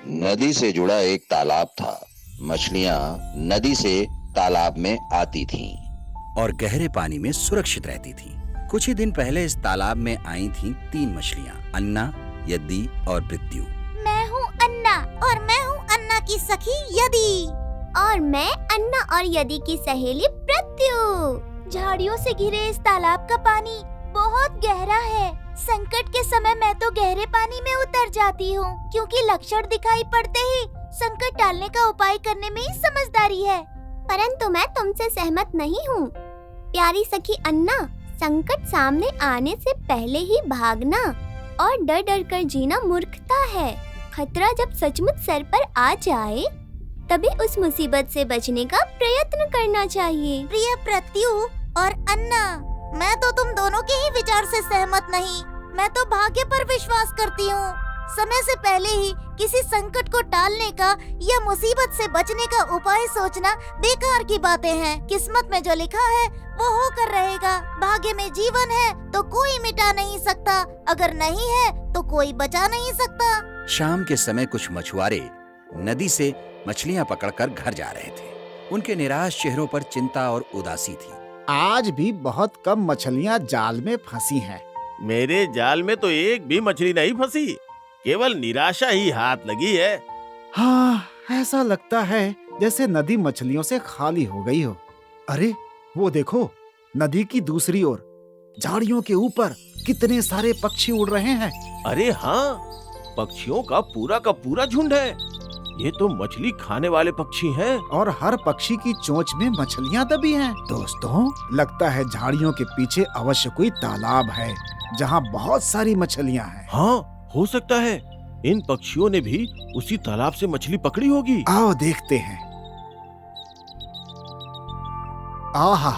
नदी से जुड़ा एक तालाब था। मछलियां नदी से तालाब में आती थीं और गहरे पानी में सुरक्षित रहती थीं। कुछ ही दिन पहले इस तालाब में आई थीं 3 मछलियां, अन्ना, यद्दी और पृथ्वी। मैं हूँ अन्ना और मैं हूँ अन्ना की सखी यदि। और मैं अन्ना और यदि की सहेली पृथ्वी। झाड़ियों से घिरे इस तालाब का पानी बहुत गहरा है। संकट के समय मैं तो गहरे पानी में उतर जाती हूँ, क्योंकि लक्षण दिखाई पड़ते ही संकट टालने का उपाय करने में ही समझदारी है। परंतु मैं तुमसे सहमत नहीं हूँ प्यारी सखी अन्ना। संकट सामने आने से पहले ही भागना और डर डर कर जीना मूर्खता है। खतरा जब सचमुच सर पर आ जाए तभी उस मुसीबत से बचने का प्रयत्न करना चाहिए। प्रिय पृथ्वी और अन्ना, मैं तो तुम दोनों के ही विचार से सहमत नहीं। मैं तो भाग्य पर विश्वास करती हूँ। समय से पहले ही किसी संकट को टालने का या मुसीबत से बचने का उपाय सोचना बेकार की बातें हैं। किस्मत में जो लिखा है वो होकर रहेगा। भाग्य में जीवन है तो कोई मिटा नहीं सकता, अगर नहीं है तो कोई बचा नहीं सकता। शाम के समय कुछ मछुआरे नदी से मछलियां पकड़कर घर जा रहे थे। उनके निराश चेहरों पर चिंता और उदासी थी। आज भी बहुत कम मछलियां जाल में फंसी हैं। मेरे जाल में तो एक भी मछली नहीं फंसी, केवल निराशा ही हाथ लगी है। हाँ, ऐसा लगता है जैसे नदी मछलियों से खाली हो गई हो। अरे वो देखो, नदी की दूसरी ओर झाड़ियों के ऊपर कितने सारे पक्षी उड़ रहे हैं। अरे हाँ, पक्षियों का पूरा झुंड है। ये तो मछली खाने वाले पक्षी हैं। और हर पक्षी की चोंच में मछलियां दबी हैं। दोस्तों, लगता है झाड़ियों के पीछे अवश्य कोई तालाब है जहाँ बहुत सारी मछलियां हैं। हाँ, हो सकता है इन पक्षियों ने भी उसी तालाब से मछली पकड़ी होगी। आओ देखते हैं। आहा,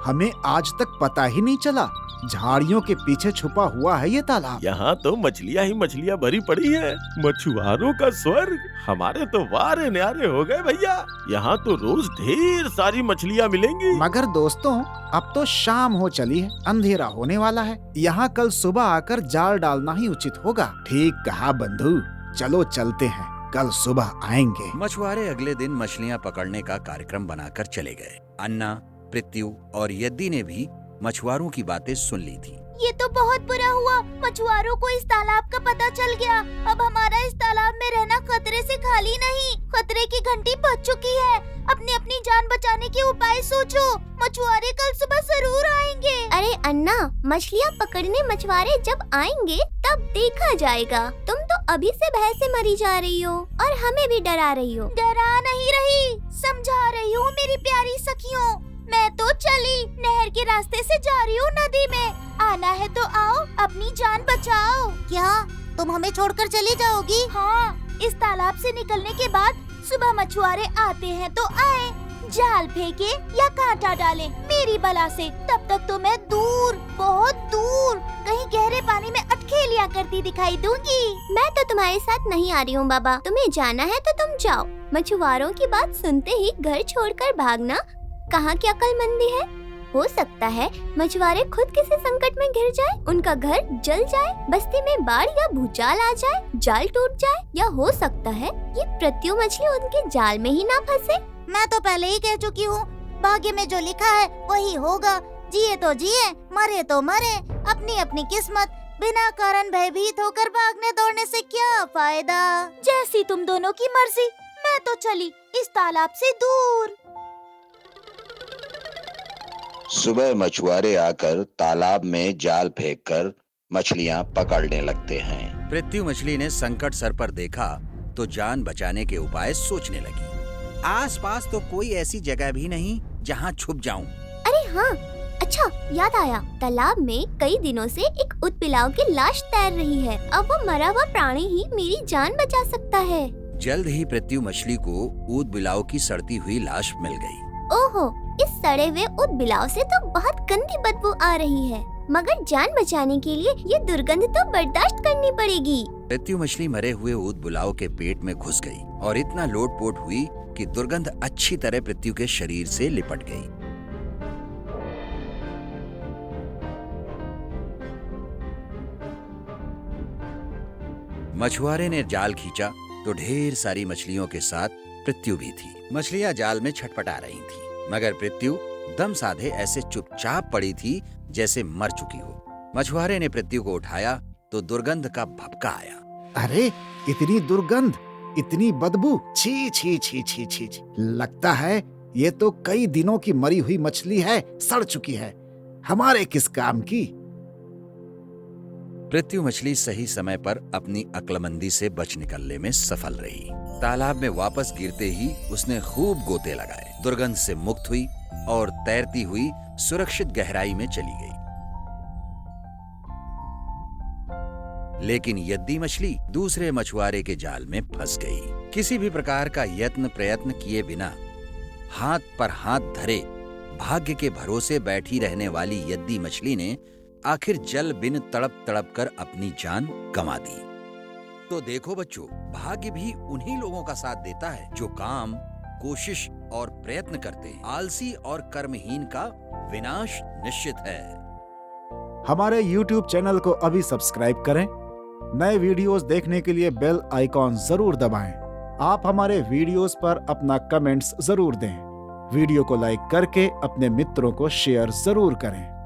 हमें आज तक पता ही नहीं चला झाड़ियों के पीछे छुपा हुआ है ये तालाब। यहाँ तो मछलियाँ ही मछलियाँ भरी पड़ी है। मछुआरों का स्वर्ग। हमारे तो वारे न्यारे हो गए भैया। यहाँ तो रोज ढेर सारी मछलियाँ मिलेंगी। मगर दोस्तों, अब तो शाम हो चली है, अंधेरा होने वाला है। यहाँ कल सुबह आकर जाल डालना ही उचित होगा। ठीक कहा बंधु, चलो चलते हैं, कल सुबह आएंगे। मछुआरे अगले दिन मछलियां पकड़ने का कार्यक्रम बनाकर चले गए। अन्ना, पृथ्वी और यद्दी ने भी मछुआरों की बातें सुन ली थी। ये तो बहुत बुरा हुआ। मछुआरों को इस तालाब का पता चल गया। अब हमारा इस तालाब में रहना खतरे से खाली नहीं। खतरे की घंटी बज चुकी है। अपनी अपनी जान बचाने के उपाय सोचो। मछुआरे कल सुबह जरूर आएंगे। अरे अन्ना, मछलियाँ पकड़ने मछुआरे जब आएंगे तब देखा जाएगा। तुम तो अभी से भय से मरी जा रही हो और हमें भी डरा रही हो। डरा नहीं रही, समझा रही हूँ मेरी प्यारी सखियों। मैं तो चली नहर के रास्ते से जा रही हूँ नदी में। आना है तो आओ, अपनी जान बचाओ। क्या तुम हमें छोड़कर चली जाओगी? हाँ, इस तालाब से निकलने के बाद सुबह मछुआरे आते हैं तो आए, जाल फेंके या कांटा डाले मेरी बला से। तब तक तो मैं दूर, बहुत दूर, कहीं गहरे पानी में अटखेलियां करती दिखाई दूंगी। मैं तो तुम्हारे साथ नहीं आ रही हूँ बाबा। तुम्हें जाना है तो तुम जाओ। मछुआरों की बात सुनते ही घर छोड़कर भागना कहाँ की अक्लमंदी है। हो सकता है मछुआरे खुद किसी संकट में घिर जाए, उनका घर जल जाए, बस्ती में बाढ़ या भूचाल आ जाए, जाल टूट जाए, या हो सकता है ये पृथ्वी मछली उनके जाल में ही ना फंसे। मैं तो पहले ही कह चुकी हूँ, भाग्य में जो लिखा है वही होगा। जिए तो जिए, मरे तो मरे, अपनी अपनी किस्मत। बिना कारण भयभीत होकर भागने दौड़ने से क्या फायदा। जैसी तुम दोनों की मर्जी, मैं तो चली इस तालाब से दूर। सुबह मछुआरे आकर तालाब में जाल फेंककर मछलियां पकड़ने लगते हैं। पृथ्वी मछली ने संकट सर पर देखा तो जान बचाने के उपाय सोचने लगी। आसपास तो कोई ऐसी जगह भी नहीं जहाँ छुप जाऊं। अरे हाँ, अच्छा याद आया। तालाब में कई दिनों से एक ऊदबिलाव की लाश तैर रही है। अब वो मरा हुआ प्राणी ही मेरी जान बचा सकता है। जल्द ही पृथ्वी मछली को ऊदबिलाव की सड़ती हुई लाश मिल गई। ओहो, इस सड़े हुए ऊदबिलाव से तो बहुत गंदी बदबू आ रही है। मगर जान बचाने के लिए ये दुर्गंध तो बर्दाश्त करनी पड़ेगी। पृथ्वी मछली मरे हुए ऊदबिलाव के पेट में घुस गई और इतना लोटपोट हुई कि दुर्गंध अच्छी तरह पृथ्वी के शरीर से लिपट गई। मछुआरे ने जाल खींचा तो ढेर सारी मछलियों के साथ पृथ्वी भी थी। मछलियां जाल में छटपटा रही थी, मगर पृथ्वी दम साधे ऐसे चुपचाप पड़ी थी जैसे मर चुकी हो। मछुआरे ने पृथ्वी को उठाया तो दुर्गंध का भपका आया। अरे इतनी दुर्गंध, इतनी बदबू, छी छी छी छी छी छी। लगता है ये तो कई दिनों की मरी हुई मछली है, सड़ चुकी है, हमारे किस काम की। पृथ्वी मछली सही समय पर अपनी अक्लमंदी से बच निकलने में सफल रही। तालाब में वापस गिरते ही उसने खूब गोते लगाए, दुर्गंध से मुक्त हुई और तैरती हुई सुरक्षित गहराई में चली गई। लेकिन यद्दी मछली दूसरे मछुआरे के जाल में फंस गई। किसी भी प्रकार का प्रयत्न किए बिना हाथ पर हाथ धरे भाग्य के भरोसे बैठी रहने वाली यद्दी मछली ने आखिर जल बिन तड़प तड़प कर अपनी जान गंवा दी। तो देखो बच्चों, भाग्य भी उन्हीं लोगों का साथ देता है जो काम, कोशिश और प्रयत्न करते हैं। आलसी और कर्महीन का विनाश निश्चित है। हमारे YouTube चैनल को अभी सब्सक्राइब करें। नए वीडियोस देखने के लिए बेल आइकॉन जरूर दबाएं। आप हमारे वीडियोस पर अपना कमेंट्स जरूर दें। वीडियो को लाइक करके अपने मित्रों को शेयर जरूर करें।